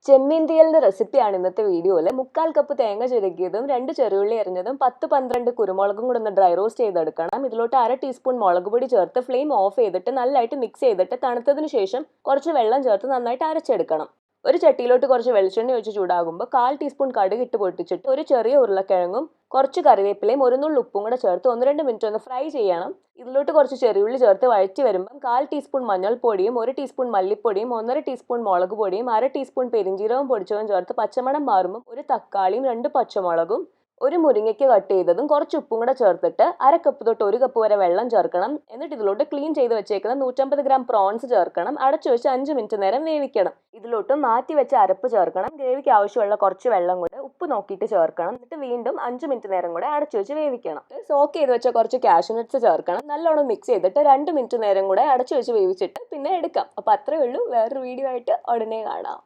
ചെമ്മീൻ തീയലിന്റെ റെസിപ്പിയാണ് ഇന്നത്തെ വീഡിയോയിൽ. 3/4 കപ്പ് തേങ്ങ ചിരകിയതും 2 ചെറിയുള്ളി അരിഞ്ഞതും 10-12 കുരുമുളകും കൂടെ ഒന്ന് ഡ്രൈ റോസ്റ്റ് ചെയ്തെടുക്കണം. ഇതിലോട്ട് 1/2 ടീസ്പൂൺ മുളക് പൊടി ചേർത്ത് ഫ്ലെയിം ഓഫ് ചെയ്തിട്ട് നല്ലതായിട്ട് മിക്സ് ചെയ്തിട്ട് തണുത്തതിന് ശേഷം കുറച്ച് വെള്ളം ചേർത്ത് നന്നായിട്ട് അരച്ചെടുക്കണം. ഒരു ചട്ടിയിലോട്ട് കുറച്ച് വെളിച്ചെണ്ണ ഒഴിച്ച് ചൂടാകുമ്പോൾ 1/4 ടീസ്പൂൺ കടുക് ഇട്ട് പൊട്ടിച്ചിട്ട് ഒരു ചെറിയ ഉരുളക്കിഴങ്ങും കുറച്ച് കറിവേപ്പിലയും ഒരു നുള്ളു ഉപ്പും കൂടെ ചേർത്ത് 1-2 മിനിറ്റ് ഒന്ന് ഫ്രൈ ചെയ്യണം. ഇതിലോട്ട് കുറച്ച് ചെറിയുള്ളി ചേർത്ത് വഴറ്റി വരുമ്പം 1/4 ടീസ്പൂൺ മഞ്ഞൾപ്പൊടിയും 1 ടീസ്പൂൺ മല്ലിപ്പൊടിയും 1.5 ടീസ്പൂൺ മുളക് പൊടിയും 1/2 ടീസ്പൂൺ പെരിഞ്ജീരകം പൊടിച്ചതും ചേർത്ത് പച്ചമണം മാറുമ്പോൾ ഒരു തക്കാളിയും 2 പച്ചമുളകും ഒരു മുരിങ്ങയ്ക്ക് കട്ട് ചെയ്തതും കുറച്ച് ഉപ്പും കൂടെ ചേർത്തിട്ട് 1/2 കപ്പ് തൊട്ട് 1 കപ്പ് വരെ വെള്ളം ചേർക്കണം. എന്നിട്ട് ഇതിലോട്ട് ക്ലീൻ ചെയ്ത് വെച്ചേക്കുന്ന 150 ഗ്രാം പ്രോൺസ് ചേർക്കണം. അടച്ചു വെച്ച് 5 മിനിറ്റ് നേരം വേവിക്കണം. ഇതിലോട്ട് മാറ്റി വെച്ച അരപ്പ് ചേർക്കണം. ഗ്രേവിക്ക് ആവശ്യമുള്ള കുറച്ച് വെള്ളം കൂടെ ഉപ്പ് നോക്കിയിട്ട് ചേർക്കണം. എന്നിട്ട് വീണ്ടും 5 മിനിറ്റ് നേരം കൂടെ അടച്ചു വെച്ച് വേവിക്കണം. സോക്ക് ചെയ്ത് വെച്ച കുറച്ച് കാഷ്യൂ നട്ട്സ് ചേർക്കണം. നല്ലോണം മിക്സ് ചെയ്തിട്ട് 2 മിനിറ്റ് നേരം കൂടെ അടച്ചു വെച്ച് വേവിച്ചിട്ട് പിന്നെ എടുക്കാം. അപ്പോൾ അത്രയേ ഉള്ളൂ. വേറൊരു വീഡിയോ ആയിട്ട് ഉടനെ കാണാം.